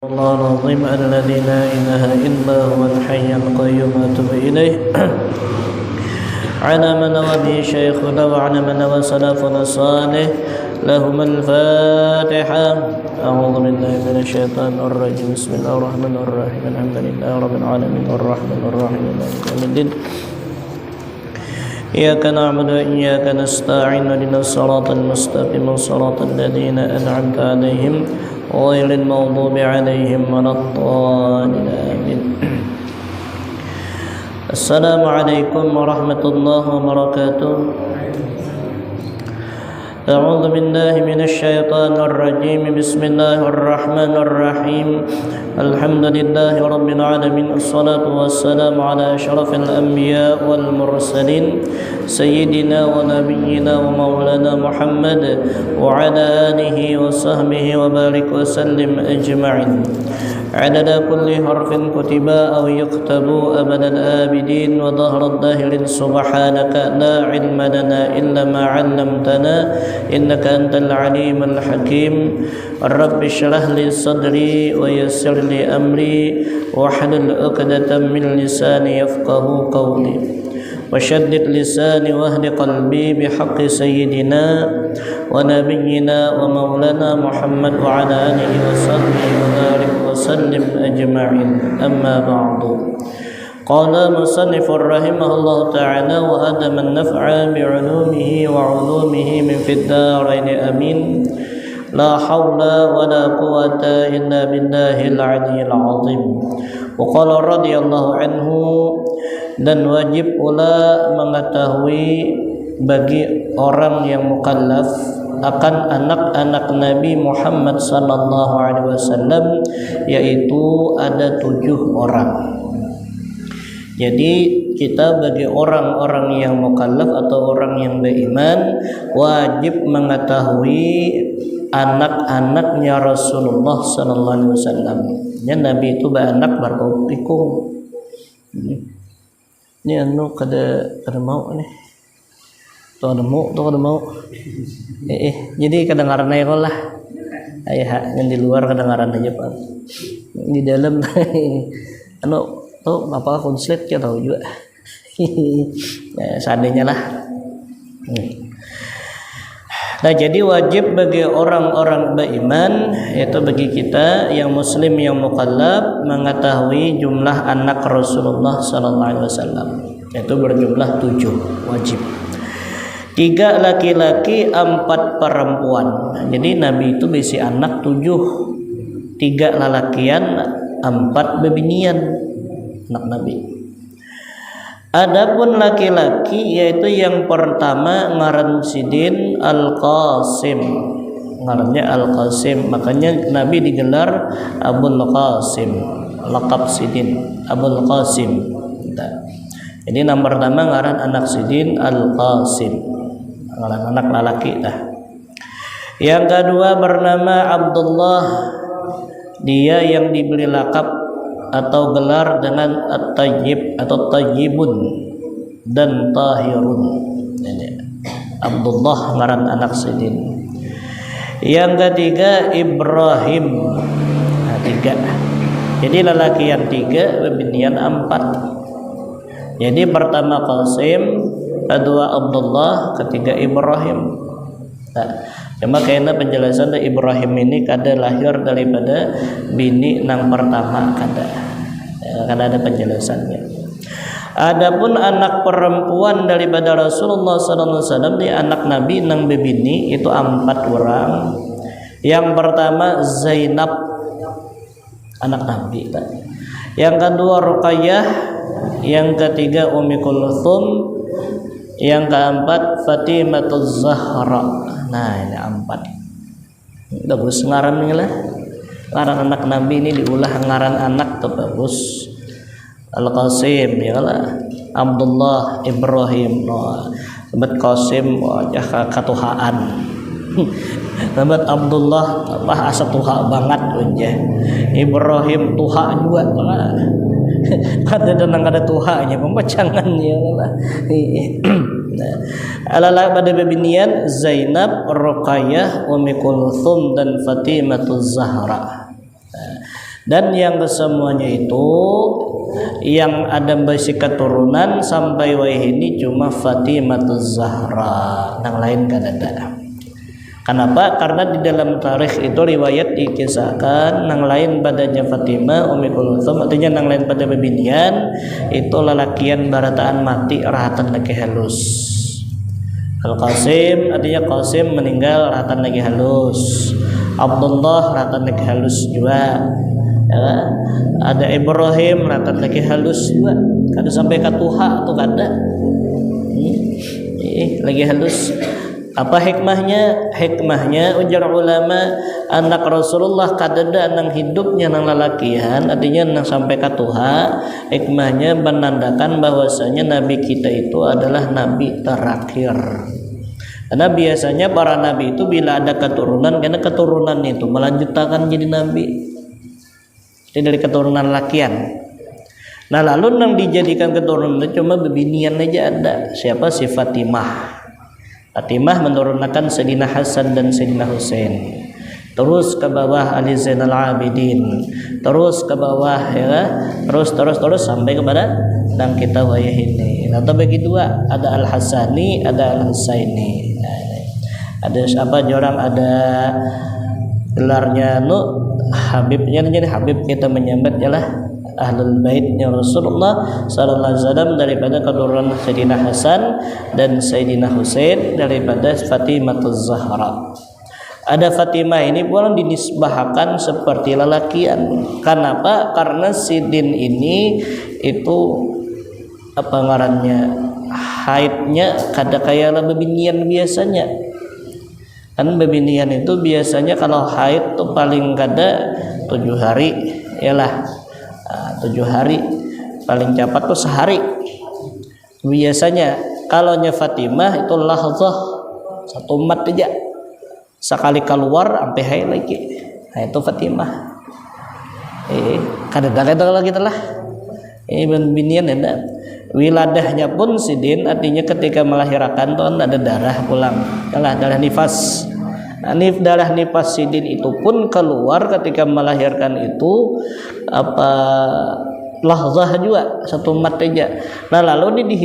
الله العظيم الذي لا إله إلا هو الحي القيوم أتوب إليه على من نوى به شيخنا وعلى من نوى سلفنا الصالح لهم الفاتحة. أعوذ بالله من الشيطان الرجيم. بسم الله الرحمن الرحيم. الحمد لله رب العالمين الرحمن الرحيم مالك يوم الدين. إياك نعبد وإياك نستعين اهدنا الصراط المستقيم صراط الذين أنعمت عليهم غير المغضوب عليهم ولا الضالين آمين. السلام عليكم ورحمة الله وبركاته. أعوذ بالله من الشيطان الرجيم. بسم الله الرحمن الرحيم. الحمد لله رب العالمين. الصلاة والسلام على أشرف الأنبياء والمرسلين سيدنا ونبينا ومولانا محمد وعلى آله وصحبه وبارك وسلم أجمعين عدد كل حرف كتب أو يكتب أبد الآبدين وظهر الداهرين. سبحانك لا علم لنا إلا ما علمتنا إنك أنت العليم الحكيم. رب اشرح لي صدري ويسر لي أمري واحلل عقدة من لساني يفقه قولي وشدد لساني واهد قلبي بحق سيدنا ونبينا ومولانا محمد وعلى آله وصحبه وبارك وسلم أجمعين. أما بعد. قال مصنف رحمه الله تعالى وأدم النفع بعلومه وعلومه من في الدارين أمين. لا حول ولا قوة إلا بالله العلي العظيم. وقال رضي الله عنه, dan wajib pula mengetahui bagi orang yang mukallaf akan anak-anak Nabi Muhammad sallallahu alaihi wasallam, yaitu ada 7 orang. Jadi kita bagi orang-orang yang mukallaf atau orang yang beriman wajib mengetahui anak-anaknya Rasulullah sallallahu alaihi wasallam. Ya, Nabi itu beranak berkau ini anu kada mau nih. Tuh ada mau. Jadi kedengaran aja lah. Ayah yang di luar kedengaran aja Pak. Di dalam anu tuh apa konslet ya tahu juga. Ya, seadanya lah. Nah, jadi wajib bagi orang-orang beriman, yaitu bagi kita yang muslim yang mukallaf, mengetahui jumlah anak Rasulullah sallallahu alaihi wasallam, yaitu berjumlah 7, wajib. 3 laki-laki, 4 perempuan. Jadi Nabi itu bisi anak 7, 3 lalakian, 4 bebinian anak Nabi. Adapun laki-laki yaitu yang pertama ngaran Sidin Al-Qasim, ngarannya Al-Qasim, makanya Nabi digelar Abul Qasim, laqab Sidin Abul Qasim. Jadi nomor pertama ngaran anak Sidin Al-Qasim, ngaran anak lelaki dah. Yang kedua bernama Abdullah, dia yang diberi lakab atau gelar dengan At-Tayyib atau Tayyibun dan Tahirun. Ini Abdullah ngaran anak Sidin. Yang ketiga Ibrahim. Nah, 3. Jadi lelaki yang 3, bebinian 4. Jadi pertama Qasim, kedua Abdullah, ketiga Ibrahim. Nah, cuma kayaknya penjelasan dari Ibrahim ini kada lahir daripada bini nang pertama, kada ada penjelasannya. Adapun anak perempuan daripada Rasulullah sallallahu alaihi wasallam, di anak Nabi nang bebini itu 4 orang. Yang pertama Zainab, anak Nabi. Yang kedua Ruqayyah, yang ketiga Ummi Kulthum, yang keempat Fatimatuz Zahra. Nah, ini 4. Bagus ngaran ini lah. Ngaran anak Nabi ini diulah ngaran anak tuh bagus. Al-Qasim ya lah. Abdullah, Ibrahim, Sahabat Qasim wajah katuhaan. Sahabat Abdullah apa asa tuha banget aja. Ibrahim tuha juga lah. Kada ada tuhanya pembacangannya lah. Alala pada bebinian Zainab, Ruqayyah, Ummi Kulthum dan Fatimatuz Zahra. Dan yang kesemuanya itu yang ada basi keturunan sampai wahini cuma Fatimah Zahra, yang lain kan ada. Kenapa? Karena di dalam tarikh itu riwayat dikisahkan yang lain padanya Fatimah Ummi Kulthum, artinya yang lain pada bebinian itu lalakian barataan mati rahatan lagi halus. Al-Qasim artinya Qasim meninggal rahatan lagi halus. Abdullah rahatan lagi halus juga. Ya, ada Ibrahim rahatan lagi halus juga. Kada sampai katuha tuh kada. Lagi halus. Apa hikmahnya? Hikmahnya ujar ulama, anak Rasulullah kadada nang hidupnya nang lalakian, artinya nang sampai katuha. Hikmahnya menandakan bahwasanya nabi kita itu adalah nabi terakhir. Karena biasanya para nabi itu bila ada keturunan, karena keturunan itu melanjutkan jadi nabi. Jadi dari keturunan lakian. Nah lalu nang dijadikan keturunan cuma bebinian aja ada. Siapa? Si Fatimah. Fatimah menurunkan Sayyidina Hasan dan Sayyidina Husain, terus ke bawah Ali Zainal Abidin, terus ke bawah ya, terus sampai kepada yang kita wayah ini. Atau bagi dua, ada Al Hasani, ada Al Husaini. Ada apa orang ada gelarnya Habibnya, jadi Habib kita menyambut ialah Ahlul Baitnya Rasulullah sallallahu alaihi wasallam daripada keturunan Sayyidina Hasan dan Sayyidina Husain daripada Fatimah Zahra. Ada Fatimah ini pun dinisbahkan seperti lelakian. Kenapa? Karena Sidin ini itu apa ngarannya? Haidnya kada kayalah bebinian biasanya. Kan bebinian itu biasanya kalau haid tuh paling kada 7 hari, ialah 7 hari, paling cepat tuh sehari biasanya. Kalau Fatimah itu lahzah 1 mat aja, sekali keluar sampai hai lagi. Nah itu Fatimah. Kadang-kadang lagi telah binian ada. Wiladahnya pun Sidin artinya ketika melahirkan tuh ada darah pulang, darah nifas. Darah nifas Sidin itu pun keluar ketika melahirkan itu apa lahzah juga 1 mat aja. Nah lalu ini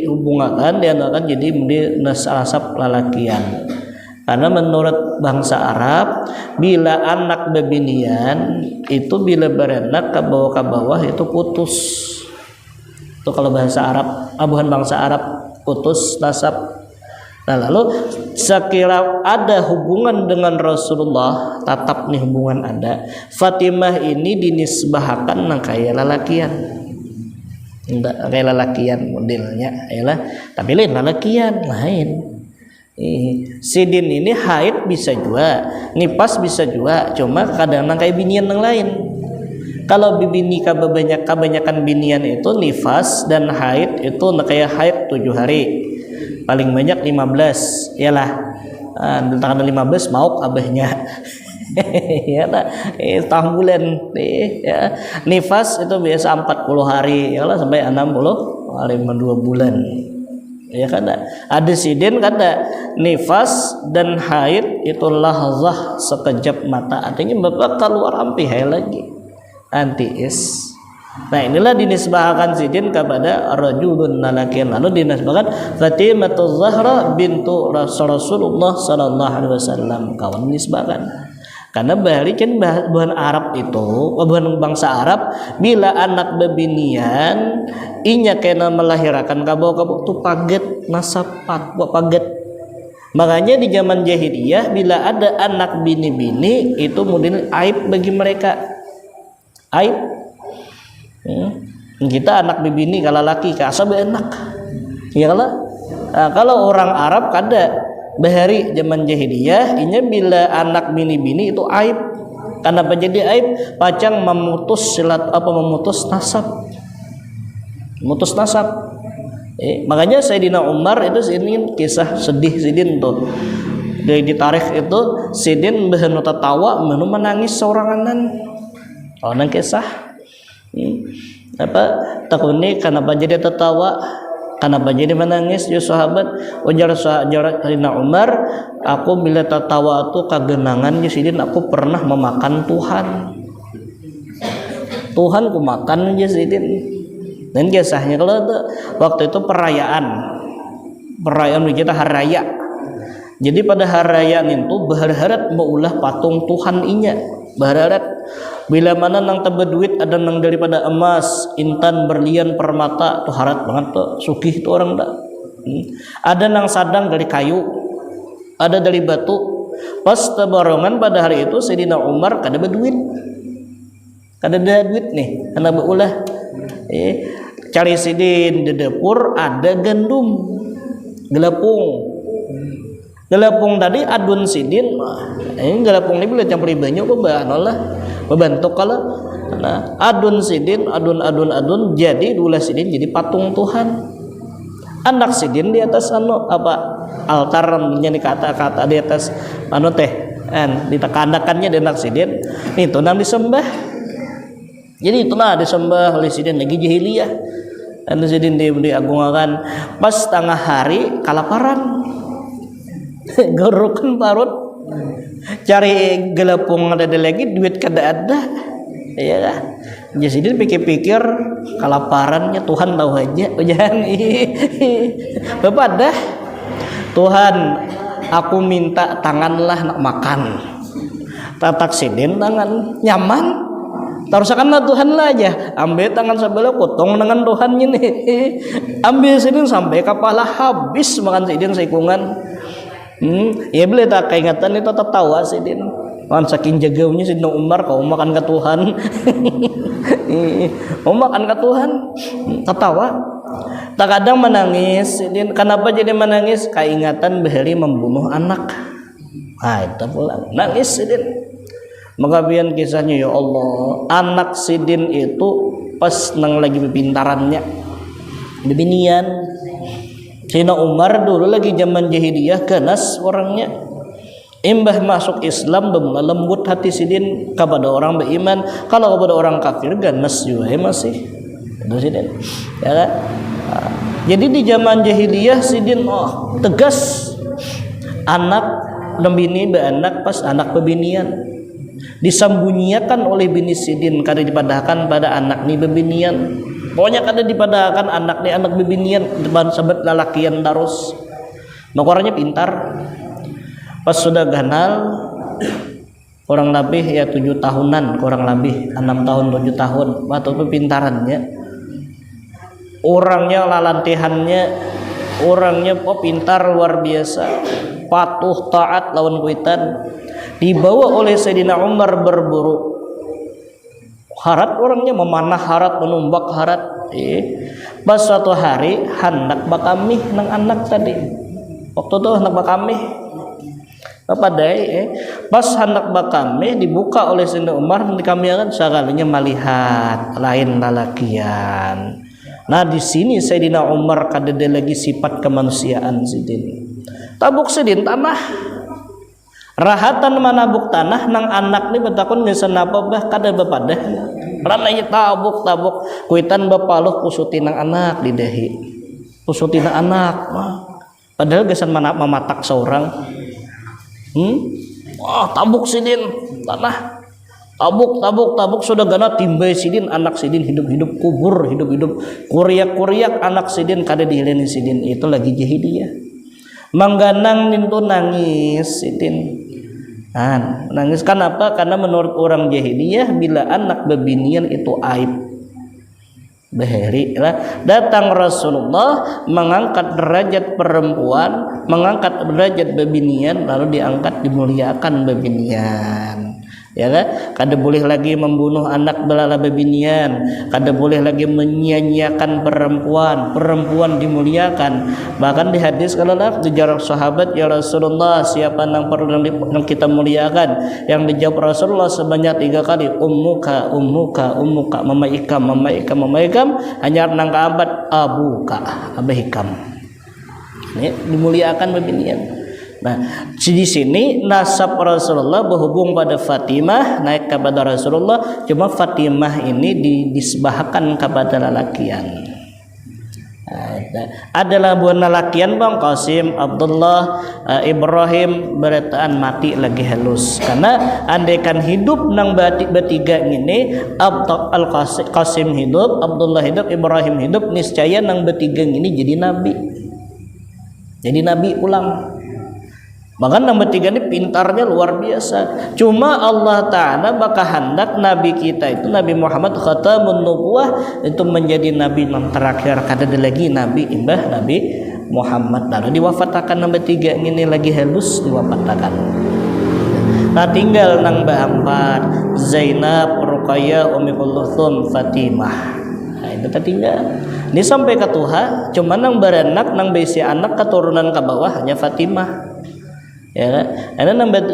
dihubungkan dianakan jadi nasab lalakian. Karena menurut bangsa Arab bila anak bebinian itu bila berenak ke bawah itu putus. Itu kalau bahasa Arab, bukan bangsa Arab, putus nasab. Nah lalu sekira ada hubungan dengan Rasulullah, tatap nih hubungan ada. Fatimah ini dinisbahkan nang kaya lalakian, enggak kayak lalakian modelnya, ayalah. Tapi lain lalakian lain. Sidin ini haid bisa juga, nipas bisa juga, cuma kadang nang kayak binian yang lain. Kalau bibini kebanyakan binian itu nifas dan haid itu kayak haid 7 hari. Paling banyak 15, iyalah. Tanggal 15 mau abahnya. Ya tahun bulan ya. Nifas itu biasa 40 hari, iyalah sampai 60 2 bulan. Ya kan ada sidin kada nifas dan haid itu lahzah sekejap mata, artinya bapak keluar sampai hai lagi. Antiis. Nah inilah dinisbahkan Sidin kepada rajulun lalakian, lalu dinisbahkan Fatimah Zahra bintu Rasulullah sallallahu alaihi wasallam, kawan dinisbahkan. Karena balikin bahan Arab itu, bahan bangsa Arab bila anak bebinian inya kena melahirkan kabau tu paget nasab paget. Makanya di zaman jahiliyah bila ada anak bini-bini itu mungkin aib bagi mereka. Aib kita anak bibini kalau laki kasab enak ya kalau orang Arab kada bahari zaman jahiliyah inya bila anak bini-bini itu aib. Kenapa jadi aib? Pacang memutus nasab. Makanya Sayyidina Umar itu ini kisah sedih Sidin tuh di tarikh itu Sidin bahenu tertawa menu menangis seoranganan. Oh nang kisah takuni kenapa jadi tertawa, kenapa jadi menangis ya sahabat. Ujar Sayyidina Umar, aku bila tertawa itu kagenangan ya Sidin aku pernah memakan Tuhan. Tuhan ku makan aja sidin. Dan kisahnya kalau waktu itu perayaan kita hari raya. Jadi pada hari raya itu berharap mau ulah patung Tuhan inya. Berharap bila mana nang tebe duit ada nang daripada emas, intan, berlian, permata tuh harap banget tuh sugih tuh orang dah. Ada nang sadang dari kayu, ada dari batu. Pas tabarongan pada hari itu Sayyidina Umar kada berduit. Kada ada duit nih, karena beulah cari sidin di dapur ada gandum gelapung tadi adun sidin gelapung ini boleh campur banyak kok lah bebantuk kalau nah adun sidin adun jadi dua sidin jadi patung Tuhan. Anak sidin di atas altar menyanyi kata-kata di atas ditekandakannya di anak sidin itu nang disembah. Jadi itulah disembah oleh sidin lagi jahiliyah. Dan sidin diagungkan pas tengah hari kalaparan. Gerukan parut. Cari gelapung ada lagi duit kada ada. Iya kan? Jadi sidin pikir-pikir kalaparannya Tuhan tahu aja. Jangan Bapak dah. Tuhan, aku minta tanganlah nak makan. Tatak sidin tangan nyaman. Tarusakanlah Tuhan lah aja. Ambil tangan sebelah potong dengan Tuhan ini. Ambil sidin sampai kepala habis makan sidin seikungan. Ya boleh tak keingatan itu tetap tawa sidin. Kan saking jagaunya Sayyidina Umar kau makan ke Tuhan. Mau makan ke Tuhan. Tertawa. Tak kadang menangis sidin. Kenapa jadi menangis? Keingatan bahari membunuh anak. Ah itu pula nangis sidin. Mengabian kisahnya ya Allah, anak sidin itu pas nang lagi pintarannya bebinian. Sayyidina Umar dulu lagi zaman jahiliyah ganas orangnya. Imbah masuk Islam bermula lembut hati sidin kepada orang beriman. Kalau kepada orang kafir ganas juga masih. Itu sidin. Ya kan? Jadi di zaman jahiliyah sidin tegas. Anak dan bini beranak pas anak bebinian. Disembunyikan oleh bini sidin kada dipadahkan pada anak ni bebinian. Pokoknya kada dipadahkan anak ni anak bebinian depan sahabat lalakian terus. Makoranya pintar. Pas sudah ganal orang lebih ya 7 tahunan, kurang lebih 6 tahun 7 tahun waktu itu pintarannya. Orangnya lalantihannya orangnya pintar luar biasa. Patuh taat lawan kuitan. Dibawa oleh Sayyidina Umar berburu harat, orangnya memanah harat, menumbak harat. Pas suatu hari hendak bakami nang anak tadi. Waktu itu hendak bakami. Pas hendak bakami dibuka oleh Sayyidina Umar di kamiangan sekalinya melihat lain lalakian. Nah di sini Sayyidina Umar kada ada lagi sifat kemanusiaan sidin. Tabuk sidin tanah. Rahatan manabuk tanah nang anak ni betakon ngesen apa bah kada bepadah. Ranai tabuk kuitan bapaluh kusuti nang anak di dahi. Kusuti nang anak. Padahal gesan mamatak seorang. Tabuk sidin tanah. Tabuk sudah gana timbay sidin anak sidin hidup-hidup kubur hidup-hidup kuriak anak sidin kada dihileni sidin itu lagi jahiliyah. Mangganang nintu nangis sidin. Nangis kenapa? Karena menurut orang jahiliyah bila anak bebinian itu aib. Bahari datang Rasulullah mengangkat derajat perempuan, mengangkat derajat bebinian, lalu diangkat dimuliakan bebinian. Ya kan? Kada boleh lagi membunuh anak belala bebinian, kada boleh lagi menyia-nyiakan perempuan dimuliakan. Bahkan di hadis kalau dijarah sahabat ya Rasulullah siapa yang perlu yang kita muliakan, yang dijawab Rasulullah sebanyak 3 kali ummuka mama ikam hanya nang kaabad abuka abahikam. Ini dimuliakan bebinian. Nah, di sini nasab Rasulullah berhubung pada Fatimah naik kepada Rasulullah, cuma Fatimah ini disebahkan kepada lalakian. Adalah buana lakian bang Qasim, Abdullah, Ibrahim berataan mati lagi halus. Karena andaikan hidup nang bertiga ini, Al Qasim hidup, Abdullah hidup, Ibrahim hidup, niscaya nang bertiga ini jadi nabi. Jadi nabi ulang. Bahkan nang bertiga ini pintarnya luar biasa. Cuma Allah Ta'ala bakal hendak Nabi kita itu Nabi Muhammad khatamun nubuwah itu menjadi Nabi yang terakhir. Kada ada lagi Nabi imbah Nabi Muhammad. Lalu diwafatakan nang bertiga ini lagi halus diwafatakan. Nah tinggal nang berempat Zainab, Ruqayyah, Ummi Kulthum, Fatimah. Nah itu tinggal. Ini sampai ke Tuhan. Cuma nang beranak nang besi anak keturunan ke bawah hanya Fatimah. Ya kan? Ada nambah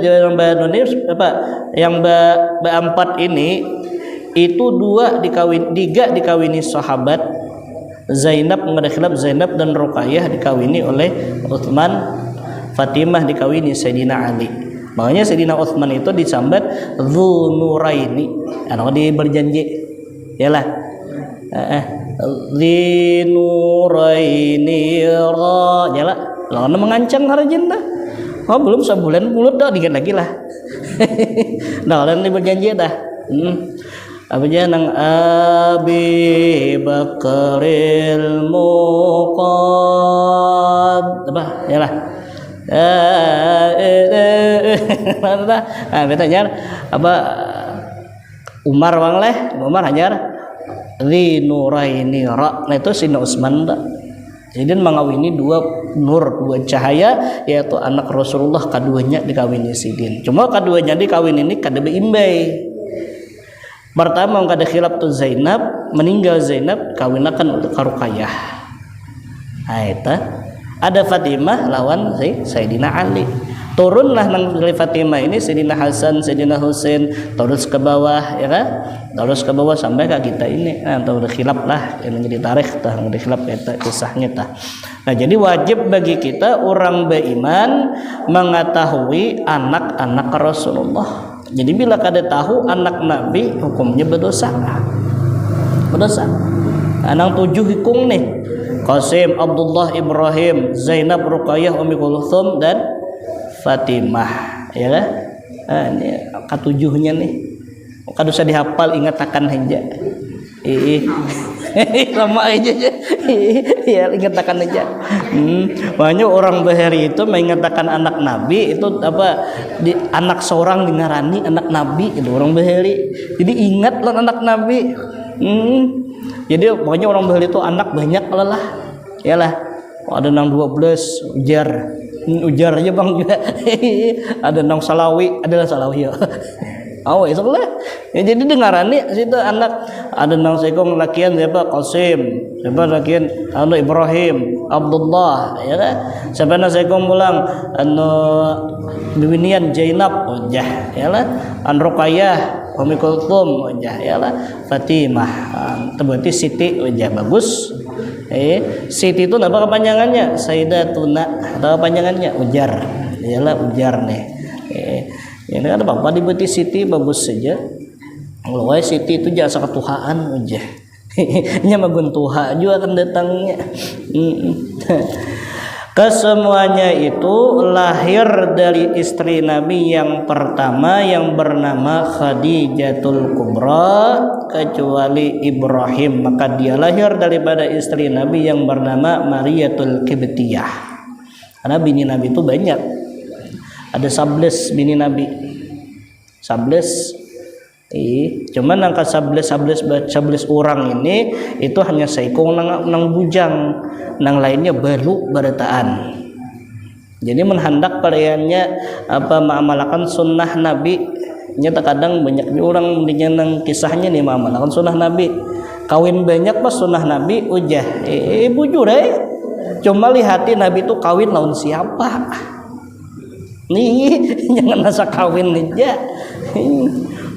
apa yang empat ini itu tiga dikawini sahabat. Zainab mengenai khilaf Zainab dan Ruqayyah dikawini oleh Utsman, Fatimah dikawini Sayyidina Ali. Makanya Sayyidina Utsman itu disambat Dzunuraini. Anu di berjanji yalah Dzunuraini ra yalah lawan mengancam harajinda. Oh belum sebulan mulut dah dikit lagi lah. Nah orang ini berjanji dah. Apa aja nang Abi Bakril Muqad apa ya lah. Betanya apa Umar bang leh Umar hajar Li Nuraini Ra. Nah itu Sayyidina Utsman dah. Jadi mengawini dua nur, dua cahaya, yaitu anak Rasulullah keduanya dikawini sidin. Cuma keduanya dikawin ini kada beimbai. Pertama kada khilaf tu Zainab, meninggal Zainab kawinakan untuk Ruqayyah. Nah, itu ada Fatimah lawan Sayyidina Ali. Turunlah nang dari Fatimah ini Sayyidina Hasan, Sayyidina Husain, terus ke bawah ya kan? Terus ke bawah sampai ke kita ini. Nah, tahu khilaf lah yang menjadi tarikh tah, menjadi khilaf eta kisahnya tah. Nah, jadi wajib bagi kita orang beriman mengetahui anak-anak Rasulullah. Jadi bila kada tahu anak Nabi hukumnya berdosa. Berdosa. Anang 7 hukum nih. Qasim, Abdullah, Ibrahim, Zainab, Ruqayyah, Ummi Kulthum dan Fatimah, ya kan? Nah, ini ketujuhnya nih. Kada usah dihafal, ingat akan aja. Lama aja. Ya, ingat akan aja. Banyak orang bahari itu mengatakan anak Nabi itu apa? Anak seorang dengarani anak Nabi itu orang bahari. Jadi ingatlah anak Nabi. Jadi banyak orang bahari itu anak banyak lah. Yalah. Ada nang 12 ujar aja bang juga. Ada nang Salawi, adalah Salawi ya. Awe sekolah. Ya, jadi dengarani situ anak ada nang sekong lakian siapa Qasim, siapa lakian anu Ibrahim, Abdullah, ya kan? Siapa nang sekong pulang anu bibinian Zainab, wajah, ya lah. An Ruqayyah, Ummi Kulthum, wajah, ya lah. Fatimah, berarti Siti, wajah bagus. Siti itu apa kepanjangannya? Sayyidatuna. Atau kepanjangannya Ujar. Iyalah Ujar nih. Ini kan apa dibuti Siti bagus saja. Kalau Siti itu jasa ketuhaan aja. Nya magun tuha juga akan datangnya. Kesemuanya itu lahir dari istri Nabi yang pertama yang bernama Khadijatul Kubra kecuali Ibrahim, maka dia lahir daripada istri Nabi yang bernama Mariyatul Qibtiyah. Karena bini Nabi itu banyak. Ada 11 bini Nabi. 11. Cuman angka 11 orang ini itu hanya seikung nang bujang, nang lainnya baru berataan. Jadi menhandak pelayannya apa mengamalkan sunnah Nabi. Nyata kadang banyak orang nang kisahnya nih mengamalkan sunnah Nabi. Kawin banyak pas sunnah Nabi ujah. Bujur cuma lihati Nabi itu kawin lawan siapa? Nih jangan asa kawin aja.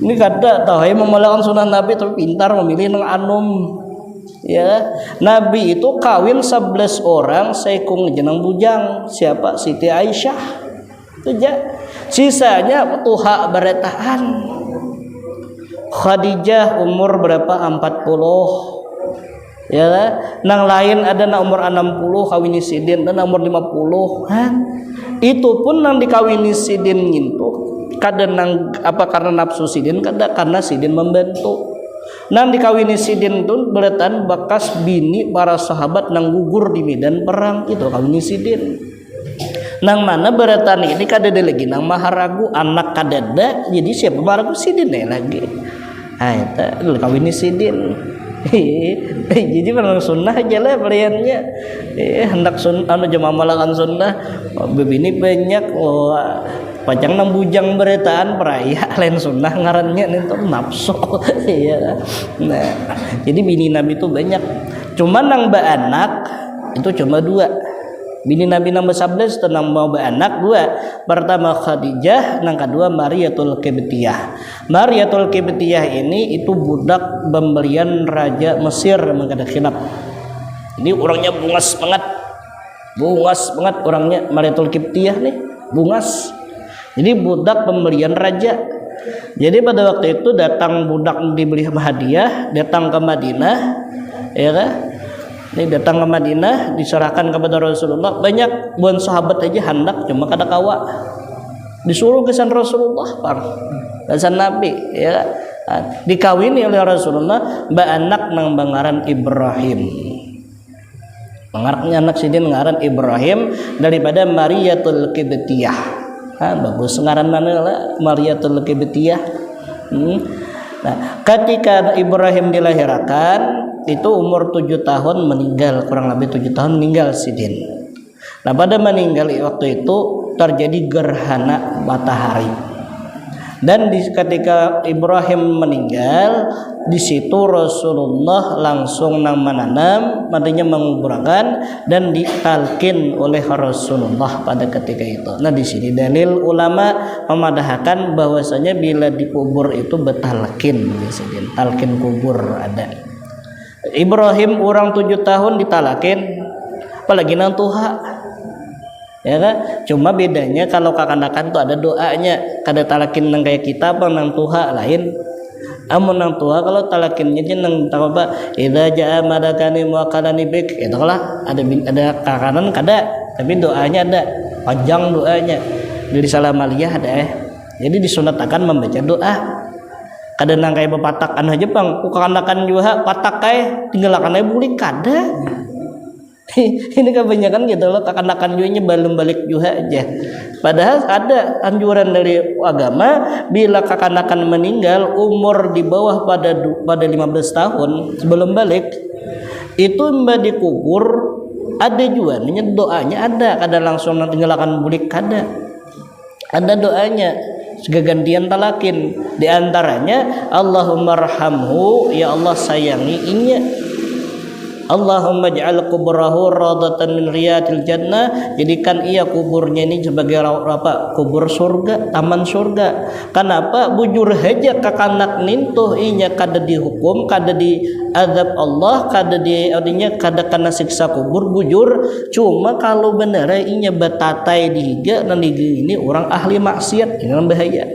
Ini kada tahu memalakan sunnah Nabi tapi pintar memilih nang anum. Ya, Nabi itu kawin 11 orang seikung jenang bujang. Siapa? Siti Aisyah. Itu aja. Sisanya tuha beretaan. Khadijah umur berapa? 40. Ya nang lain ada na umur 60 kawin sidin dan umur 50 kan. Itu pun nang dikawini sidin ngintu kada nang apa karena nafsu sidin, kada karena sidin membantu. Nang dikawini sidin tuh beletan bekas bini para sahabat nang gugur di medan perang, itu kawini sidin. Nang mana beretan ini kada ada lagi nang maharagu anak kadada, jadi siapa maharagu sidin lagi. Ah itu kawini sidin. Jadi memang sunnah aja lah pelayannya. Hendak sunnah anu jemaah malakan sunnah. Begini banyak pajang nang bujang beretaan peraya lain sunnah ngarannya itu nafsu. Iya. Nah, jadi bini Nabi itu banyak. Cuma nang beranak itu cuma 2. Bini Nabi nambah 11 tenang mau beranak 2. Pertama Khadijah, nang kedua Mariyatul Qibtiyah. Mariyatul Qibtiyah ini itu budak pemberian Raja Mesir mengada khilaf. Ini orangnya bungas banget orangnya Mariyatul Qibtiyah nih, bungas. Jadi budak pemberian raja. Jadi pada waktu itu datang budak dibeli hadiah, datang ke Madinah, ya kan? Ini datang ke Madinah diserahkan kepada Rasulullah. Banyak buan sahabat aja hendak cuma kada kawa. Disuruh kesan Rasulullah, kesan Nabi, ya. Dikawini oleh Rasulullah mbak anak nang bangaran Ibrahim. Mengarapnya anak sidin ngaran Ibrahim daripada Mariyatul Qibtiyah. Bagus ngaran mana lah Mariyatul Qibtiyah. Nah, ketika Ibrahim dilahirkan itu umur 7 tahun meninggal, kurang lebih 7 tahun meninggal sidin. Nah pada meninggal waktu itu terjadi gerhana matahari. Dan ketika Ibrahim meninggal, di situ Rasulullah langsung nang menanam, artinya menguburkan dan ditalkin oleh Rasulullah pada ketika itu. Nah di sini dalil ulama memadahkan bahwasanya bila dikubur itu betalkin, talkin kubur ada. Ibrahim orang 7 tahun ditalakin, apalagi nang tuha, ya kan? Cuma bedanya kalau kakanakan tuh ada doanya, kada talakin nang kayak kita bang nang tuha lain. Amun nang tuha kalau talakinnya je nang apa? Idza jaa madakani muaqalani bik, itu lah ada kakanan kada, tapi doanya ada, panjang doanya. Dari salam aliyah ada Jadi disunatakan membaca doa. Kada nang kaya bepatak anu aja bang, kukanakan juga patak kaya tinggalkan aja bulik kada. Ini kebanyakan gitu loh, kakanakan juga balem balik juga aja. Padahal ada anjuran dari agama bila kakanakan meninggal umur di bawah pada 15 tahun sebelum balik itu mbak dikubur ada juga doanya ada, kada langsung tinggalkan bulik kada. Ada doanya segantian talakin, di antaranya Allahumma arhamhu, ya Allah sayangi inya. Allahumma ja'al kubrahu radatan min riyadil jannah, jadikan ia kuburnya ini sebagai apa? Kubur surga, taman surga. Kenapa? Bujur haja kakanak nintuh inya kada dihukum, kada diadab Allah, kada di artinya kada kena siksa kubur bujur. Cuma kalau benar inya batatai dihiga dan ini orang ahli maksiat, ini bahaya.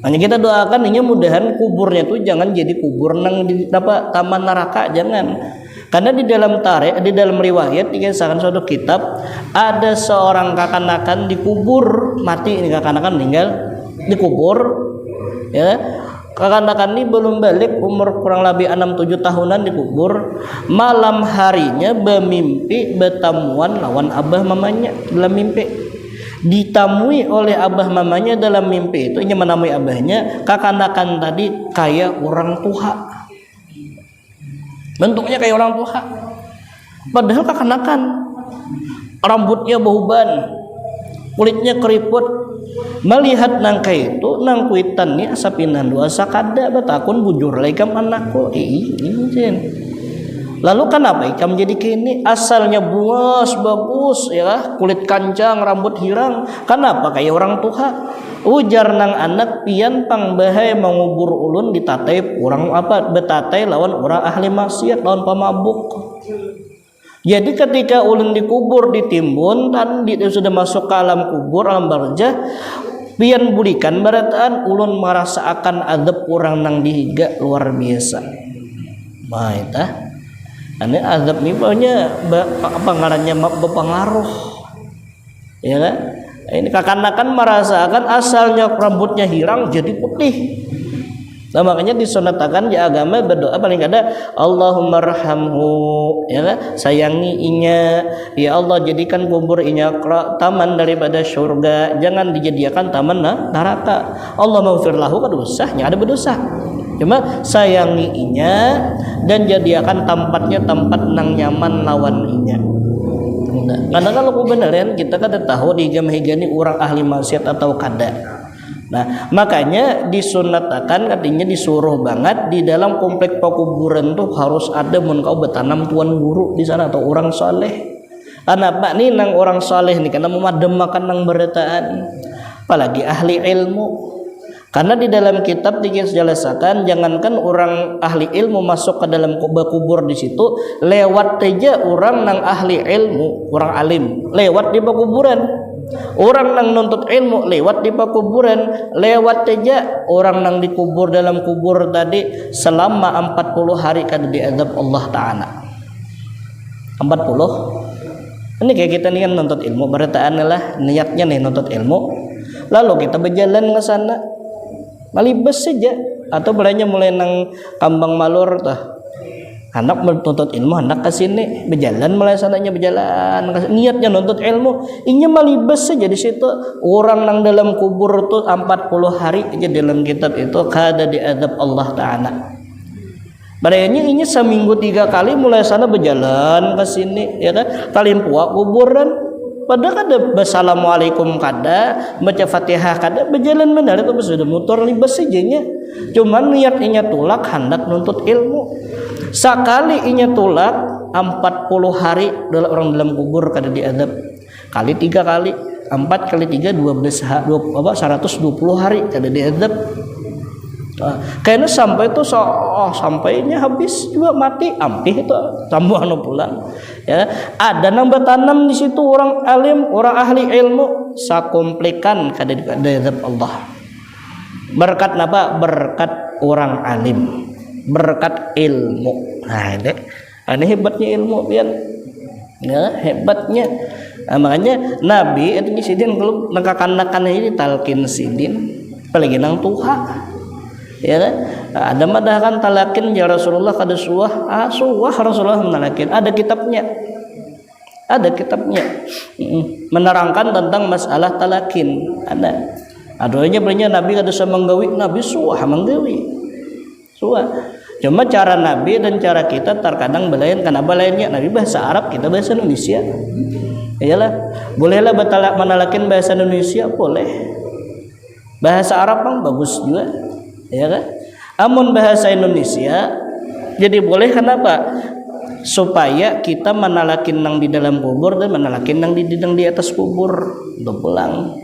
Hanya kita doakan inya mudahan kuburnya tuh jangan jadi kubur nang di apa taman neraka, jangan. Karena di dalam riwayat dikisahkan suatu kitab ada seorang kakanakan dikubur mati, ini kakanakan meninggal dikubur, ya. Kakanakan ini belum balik umur kurang lebih 6-7 tahunan dikubur. Malam harinya bermimpi bertamuan lawan abah mamanya dalam mimpi. Ditamui oleh abah mamanya dalam mimpi itu, ini menemui abahnya, kakanakan tadi kayak orang tua. Bentuknya kayak orang tua, padahal kakanakan rambutnya bauban, kulitnya keriput. Melihat nangka itu nang kuitan ni asapinan dua sakada batakun bujur laikam anakku ini. Lalu kenapa ikam jadi kini? Asalnya bungas bagus ya, kulit kancang, rambut hirang. Kenapa kayak orang tua? Ujar nang anak pian pang bahaya mengubur ulun ditatai orang apa betatai lawan orang ahli maksiat, lawan pemabuk. Jadi ketika ulun dikubur ditimbun dan sudah masuk ke alam kubur, alam barzah, pian bulikan barataan ulun merasakan adab orang nang dihiga luar biasa. Maitah. Ane azab ni punya apa ngarannya berpengaruh, ya kan? Ini kekanakan merasakan asalnya rambutnya hilang jadi putih. Nah, makanya disunatakan di agama berdoa paling ada Allahumma rahamhu, ya kan? Sayangi inya, ya Allah jadikan kubur inya taman daripada surga, jangan dijadikan taman neraka. Allah maghfir lahu dosanya ada berdosa. Cuma sayangi inya dan jadikan tempatnya tempat nang nyaman lawan inya. Karena kalau kebenaran kita kada tahu di gamahigani orang ahli maksiat atau kada. Nah, makanya disunatakan katanya disuruh banget di dalam komplek pekuburan tuh harus ada mun kau bertanam tuan guru di sana atau orang soleh. Kenapa nih nang orang soleh nih karena memademakan nang berataan, apalagi ahli ilmu. Karena di dalam kitab dijelaskan jangankan orang ahli ilmu masuk ke dalam kubur di situ, lewat aja orang nang ahli ilmu, orang alim lewat di kuburan. Orang nang nuntut ilmu lewat di kuburan, lewat aja orang nang dikubur dalam kubur tadi selama 40 hari kada diazab Allah Ta'ala. 40. Ini kayak kita nih kan nuntut ilmu, berataan lah niatnya nih nuntut ilmu. Lalu kita berjalan ke sana. Malibes saja atau belanja mulai nang kambang malur tah anak menuntut ilmu anak ke sini berjalan mulai sananya berjalan niatnya nuntut ilmu inya malibes saja di situ orang nang dalam kubur tuh 40 hari aja dalam kitab itu kada diadab Allah Ta'ala. Barangnya inya seminggu 3 kali mulai sana berjalan ke sini ya kan kalian puak kuburan padahal kada assalamualaikum kada baca fatihah kada berjalan benar itu sudah motor libas sejanya cuman niatnya tulak hendak nuntut ilmu sekali inya tulak 40 hari orang dalam kubur kada diadab kali 3 kali 4 kali 3 120 hari kada diadab. Kayaknya sampai itu sampainya habis juga mati ampih itu tambuhan pulang ya ada nang bertanam di situ orang alim orang ahli ilmu sakomplikan kada diadab Allah berkat apa berkat orang alim berkat ilmu. Nah ini hebatnya ilmu pian ya hebatnya. Nah, makanya Nabi itu sidin kalau nangkakan ini talkin sidin apalagi nang tuha ya kan ada madahan talakin ya Rasulullah kada suah Rasulullah menalakin ada kitabnya menerangkan tentang masalah talakin ada adanya banyak Nabi kada suah menggawi Nabi suah menggawi suah cuma cara Nabi dan cara kita terkadang belain karena belainnya Nabi bahasa Arab kita bahasa Indonesia iyalah bolehlah menalakin bahasa Indonesia boleh bahasa Arab bang bagus juga ya kan amun bahasa Indonesia jadi boleh kenapa supaya kita menalakin nang di dalam kubur dan menalakin nang di atas kubur untuk pulang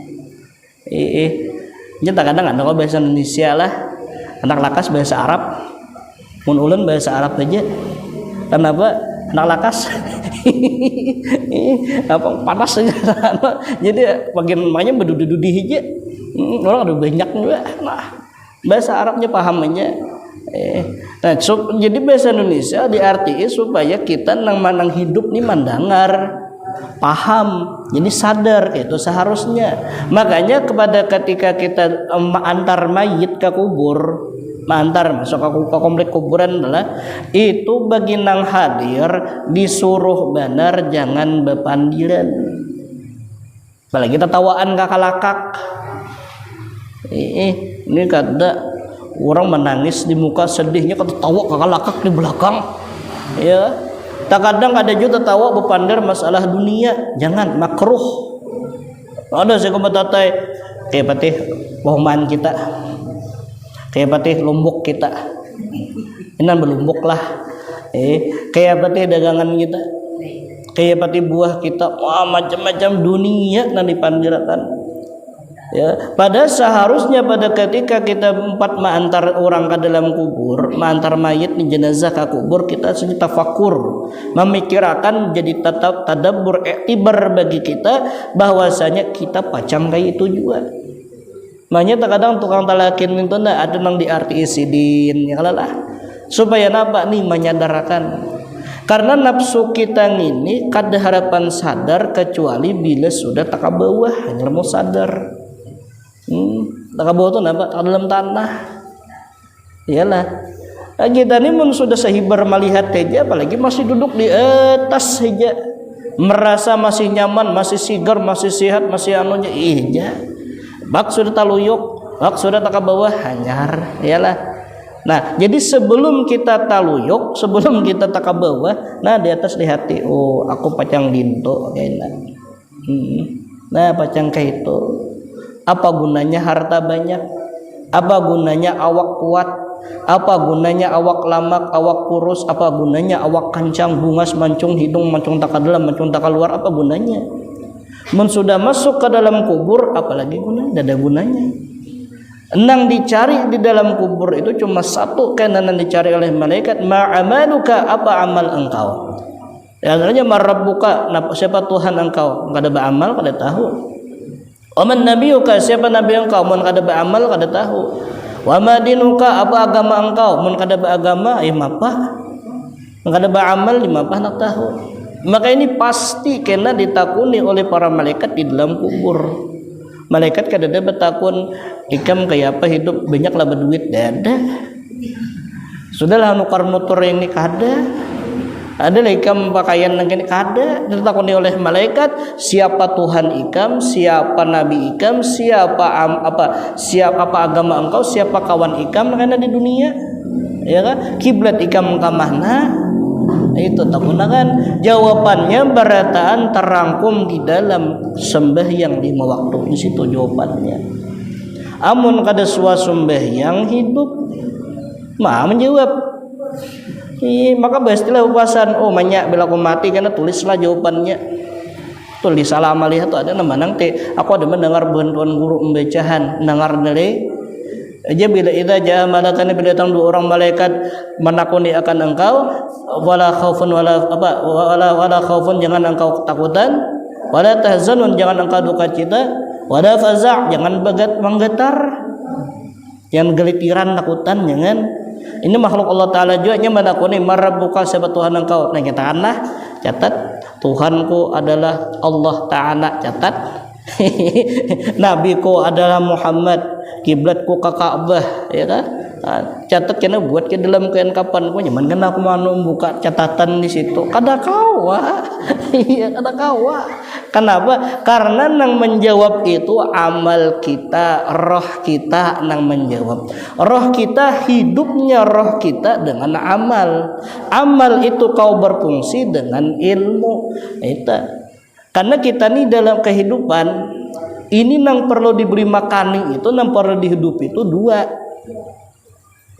nyata kadang ada bahasa Indonesia lah anak lakas bahasa Arab mun ulun bahasa Arab aja kenapa anak lakas apa panas aja jadi bagian banyak berdudi hiji orang ada banyak juga nah bahasa Arabnya pahamnya nah jadi bahasa Indonesia diarti supaya kita nang manang hidup nih mandangar paham jadi sadar itu seharusnya makanya kepada ketika kita antar mayit ke kubur antar masuk ke komplek kuburan adalah itu bagi nang hadir disuruh benar jangan bepandiran apalagi kita tawaan kakalakak ini kada orang menangis di muka sedihnya ketawa kakalakak di belakang ya tak kadang ada juga tertawa berpandar masalah dunia jangan makruh ada saya komentatai kayak patih bohongan kita kayak patih lombok kita ini berlombok lah kayak patih dagangan kita kayak patih buah kita wah macam-macam dunia nanti pandirakan ya pada seharusnya pada ketika kita mengantar orang ke dalam kubur mengantar mayit di jenazah ke kubur kita sedang tafakur memikirkan jadi tetap tadabbur iktibar bagi kita bahwasanya kita pacang kayak itu juga makanya terkadang tukang talakin itu ada nang diarti sidin ya lah supaya napa nih menyadarkan Karena nafsu kita ini kada harapan sadar kecuali bila sudah takabawah hanya mau sadar. Takabawah itu apa? Dalam tanah. Iyalah. Nah, kita ini pun sudah sehibar melihat saja, apalagi masih duduk di atas saja, merasa masih nyaman, masih sigar, masih sehat, masih anunya iya. Bak sudah taluyuk, bak sudah takabawah hanyar. Iyalah. Nah, jadi sebelum kita taluyuk, sebelum kita takabawah, nah di atas di hati, oh aku pacang dinto kayaknya. Nah, pacang kayak itu. Apa gunanya harta banyak? Apa gunanya awak kuat? Apa gunanya awak lamak, awak kurus? Apa gunanya awak kancang, bungas, mancung hidung, mancung taka dalam, mancung taka luar? Apa gunanya? Men sudah masuk ke dalam kubur, apalagi gunanya? Ada gunanya. Nang dicari di dalam kubur itu cuma satu, karena yang dicari oleh malaikat, ma'amaluka, apa amal engkau. Yang artinya marabbuka, siapa Tuhan engkau? Kada beramal, kada tahu. Waman nabiyuka, siapa nabi engkau? Mun kada beramal, kada tahu. Wa madinuka, apa agama engkau? Mun kada beragama, mapa? Mun kada beramal, mapa nak tahu. Maka ini pasti kena ditakuni oleh para malaikat di dalam kubur. Malaikat kadada bertakun, ikam kayak apa hidup banyak lah berduit, dada. Sudahlah nukar motor ini kada. Ada lah ikam pakaian yang ini kada. Ditakuni oleh malaikat, siapa Tuhan ikam, siapa nabi ikam, siapa apa agama engkau, siapa kawan ikam karena di dunia. Ya kan? Kiblat ikam ke mana? Itu takunakan jawabannya berataan terangkum di dalam sembahyang 5 waktu. Di situ jawabannya. Amun kada sembahyang hidup mah menjawab. Maka istilah upasan, oh banyak bila aku mati karena tulislah jawabannya. Tulis salam alih itu ada nama nang te. Aku ada mendengar bantuan guru membacahan, dengar dari aja bila idza jaa malakan, bila datang 2 orang malaikat menakuni akan engkau, wala khaufun wala khaufun, jangan engkau ketakutan, wala tahzanun, jangan engkau duka cita, wala faza', jangan menggetar, jangan gelitiran takutan, jangan. Ini makhluk Allah Ta'ala juga nya menakuni, marabbuka, siapa Tuhan engkau. Nah katakanlah, catat, Tuhanku adalah Allah Ta'ala, catat. Nabiku adalah Muhammad, kiblatku ke Ka'bah, ya kan? Catat kena buat ke dalam kain kapan ku nyaman kena aku mau buka catatan di situ. Kada kawa. Iya, kada kawa. Kenapa? Karena nang menjawab itu amal kita, roh kita nang menjawab. Roh kita, hidupnya roh kita dengan amal. Amal itu kau berfungsi dengan ilmu. Itu. Karena kita nih dalam kehidupan ini nang perlu diberi makani itu, nang perlu dihidupi itu 2.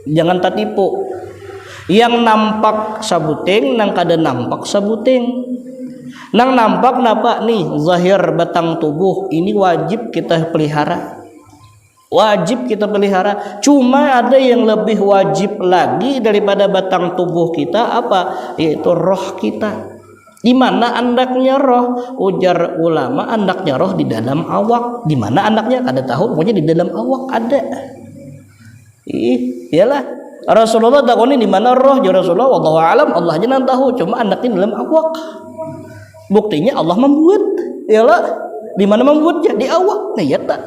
Jangan tertipu. Yang nampak sabuting, nang kada nampak sabuting. Nang nampak napa nih zahir batang tubuh ini wajib kita pelihara. Wajib kita pelihara. Cuma ada yang lebih wajib lagi daripada batang tubuh kita, apa? Yaitu roh kita. Di mana andaknya roh? Ujar ulama, andaknya roh di dalam awak. Di mana andaknya? Kada tahu, pokoknya di dalam awak ada. Iyalah. Rasulullah takoni di mana roh? Ya Rasulullah, wallahu alam, Allah aja nang tahu. Cuma andaknya dalam awak. Buktinya Allah membuat. Iyalah. Di mana membuatnya? Di awak. Nah, ya tak.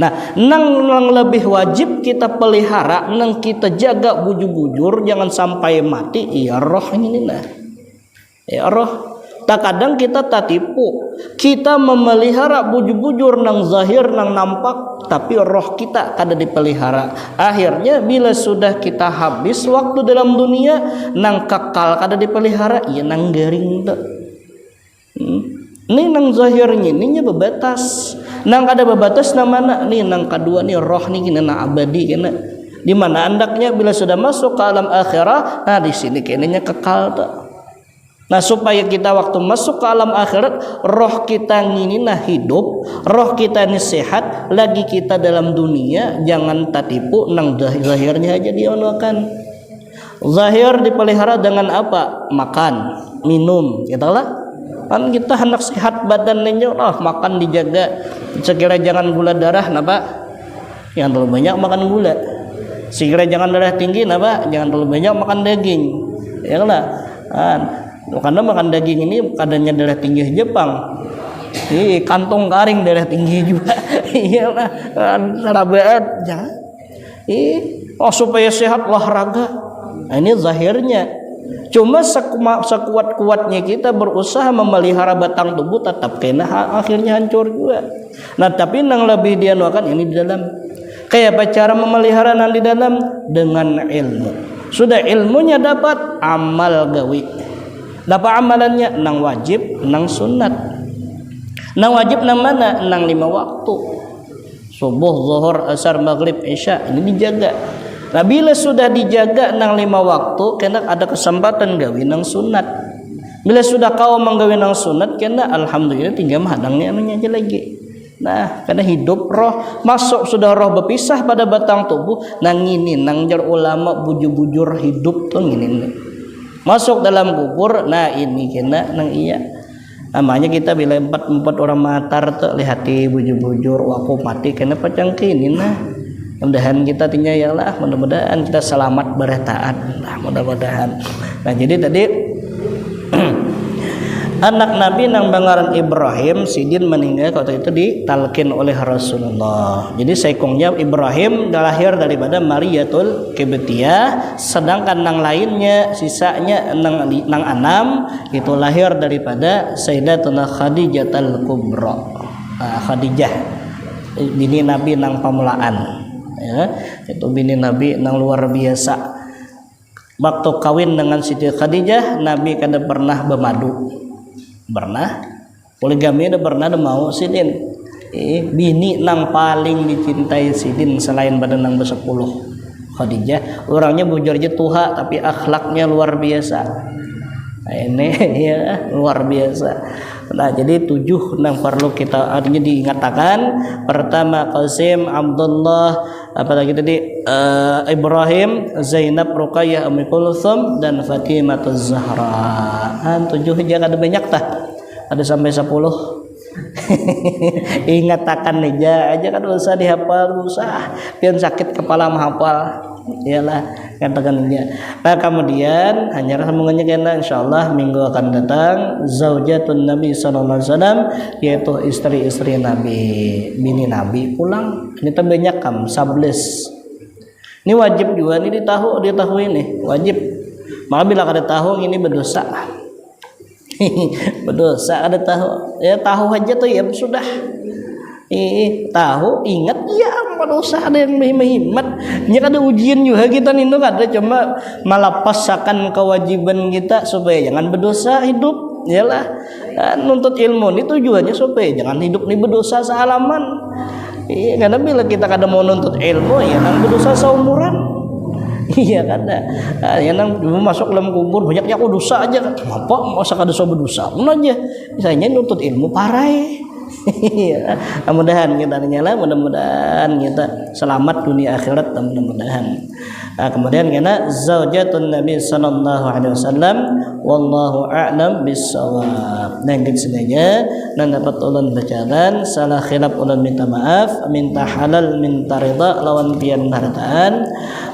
Nah, nang lebih wajib kita pelihara, nang kita jaga bujur-bujur jangan sampai mati. Iya roh ini nah. Ya roh. Tak kadang kita tak tipu. Kita memelihara bujur-bujur nang zahir nang nampak, tapi roh kita kada dipelihara. Akhirnya bila sudah kita habis waktu dalam dunia, nang kekal kada dipelihara, ya nang garing tak. Ini nang zahirnya ini bebatas. Nang kada bebatas nang mana? Nih nang kedua nih roh nih kena nang abadi kena. Di mana andaknya bila sudah masuk ke alam akhirah, nah di sini kayaknya kekal tak. Nah supaya kita waktu masuk ke alam akhirat roh kita ini nah hidup, roh kita ini sehat, lagi kita dalam dunia jangan tertipu nang zahirnya aja diolakan. Zahir dipelihara dengan apa? Makan, minum, gitulah. Kan kita hendak sehat badannya, makan dijaga. Sekira jangan gula darah, napa? Jangan terlalu banyak makan gula. Sekira jangan darah tinggi, napa? Jangan terlalu banyak makan daging. Ya lah. Karena makan daging ini kadarnya darah tinggi Jepang. Kantong garing darah tinggi juga. Iyalah, rabaat jangan. Supaya sehat olahraga. Nah, ini zahirnya. Cuma sekuat-kuatnya kita berusaha memelihara batang tubuh tetap kena akhirnya hancur juga. Nah, tapi yang lebih dia nuakan ini di dalam. Kayak apa cara memelihara yang di dalam? Dengan ilmu. Sudah ilmunya dapat, amal gawi. Dapat amalannya nang wajib, nang sunat. Nang wajib nang mana? Nang 5 waktu. Subuh, zuhur, asar, maghrib, isya. Ini dijaga. Nah, bila sudah dijaga nang 5 waktu, kena ada kesempatan gawi nang sunat. Bila sudah kau menggawi nang sunat, kena alhamdulillah tinggal hadangnya anunya aja lagi. Nah, karena hidup roh masuk sudah roh berpisah pada batang tubuh. Nang ini nang jar ulama bujur-bujur hidup tuh ini. Masuk dalam kubur, nah ini kena nang iya. Namanya kita bila empat orang matar tuh lihati bujur-bujur, aku mati kena pacangkin nah. Mudah-mudahan kita tinggal ya lah, mudah-mudahan kita selamat bertaat. Nah, mudah-mudahan. Nah, jadi tadi anak Nabi nang bangaran Ibrahim sidin meninggal waktu itu ditalkin oleh Rasulullah. Jadi saikongnya Ibrahim lahir daripada Mariyatul Qibtiyah, sedangkan nang lainnya sisanya nang Anam itu lahir daripada Sayyidatuna Khadijatul Kubra. Khadijah bini Nabi nang pamulaan. Ya, itu bini Nabi nang luar biasa. Waktu kawin dengan Siti Khadijah, Nabi kada pernah bermadu. Pernah poligami ada pernah ada mau sidin bini nang paling dicintai sidin selain badan nang ber-10 Khadijah. Orangnya bujurnya tuha tapi akhlaknya luar biasa. Nah, ini ya luar biasa. Nah, jadi 7 nang perlu kita artinya diingatkan. Pertama Qasim, Abdullah, apalagi tadi Ibrahim, Zainab, Ruqayyah, Ummu Kulthum dan Fatimah Az-Zahra. 7 aja ada banyak tah. Ada sampai 10. Ingatakan aja kan usah dihafal, usah. Pian sakit kepala menghafal. Iyalah katakan aja. Nah, kemudian hanya sambungannya kena insyaallah minggu akan datang zaujatun Nabi sallallahu alaihi wasallam, yaitu istri-istri Nabi, bini Nabi pulang. Ini banyak kam 11. Ini wajib juga ini di tahu ini wajib. Maka bila ada tahu ini berdosa. Berdosa ada tahu. Ya tahu aja tuh ya sudah. Tahu ingat ya pada usaha ada yang menghemat. Nya ada ujian juga kita nindo kada cuma malapaskan kewajiban kita supaya jangan berdosa hidup. Yalah nuntut ilmu ini tujuannya supaya jangan hidup ni berdosa sealaman. Karena bila kita kada mau nuntut ilmu ya nang berdosa seumuran. Iya kada. Ya nang masuk dalam kubur banyaknya aku dosa aja. Kenapa masa kada dosa berdosa? Mun aja. Misalnya nuntut ilmu parai. Mudah-mudahan kita nyala, mudah-mudahan kita selamat dunia akhirat, mudah-mudahan. Kemudian kena zaujatun Nabi sallallahu alaihi wasallam wallahu a'lam bissawab. Dan sebenarnya dan dapat ulun bacaan salah khilaf ulun minta maaf, minta halal, minta ridha lawan pian hartaan.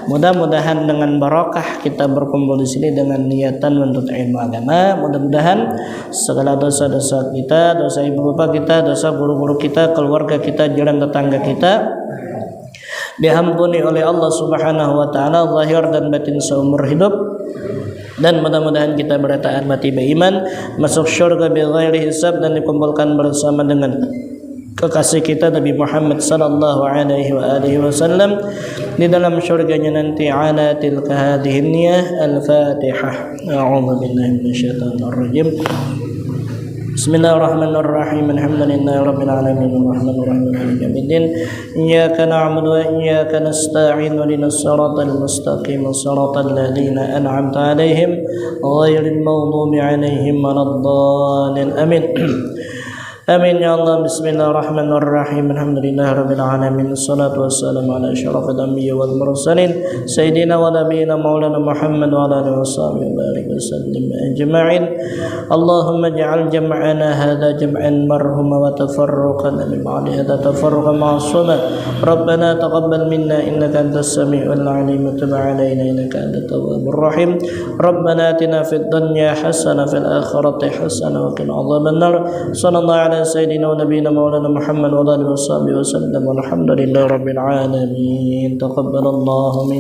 Mudah-mudahan dengan barakah kita berkumpul di sini dengan niatan menuntut ilmu agama. Mudah-mudahan segala dosa-dosa kita, dosa ibu bapa kita, dosa guru-guru kita, keluarga kita, jiran tetangga kita diampuni oleh Allah Subhanahu wa taala zahir dan batin seumur hidup. Dan mudah-mudahan kita bertaat mati beriman, masuk syurga bighairi hisab dan dikumpulkan bersama dengan kekasih kita Nabi Muhammad sallallahu alaihi wasallam di dalam syurganya nanti. Ala tilka hadhihi niyyah al-Fatihah. A'udzu billahi minasyaitonir rajim. Bismillahirrahmanirrahim. Alhamdulillahi rabbil alamin arrahmanir rahim maliki yaumiddin. Iyyaka na'budu wa iyyaka nasta'in ihdinas siratal mustaqim siratal ladzina an'amta 'alaihim ghairil maghdubi 'alaihim waladdallin. Amin. Amin ya Allah. Bismillahirrahmanirrahim. Alhamdulillahirabbil alamin. Wassalatu wassalamu ala asyrafil anbiya wal mursalin sayyidina wa nabiyina maulana Muhammad wa ala alihi washabihi wa barik wasallim ajma'in. Allahumma ij'al jam'ana hadha jam'an marhuma wa tafarruqana min ba'di hadha tafarruqan ma'suma. Rabbana taqabbal minna innaka antas sami'ul 'alim wa tub 'alaina innaka antat tawwabur rahim. Rabbana atina fid dunya hasanah fil akhirati hasanah wa qina adzabannar. Sallallahu ala sayyidina wa nabiyina maulana Muhammad wa alihi washabihi wasallam. Walhamdulillahi rabbil alamin. Taqabbalallahu minna.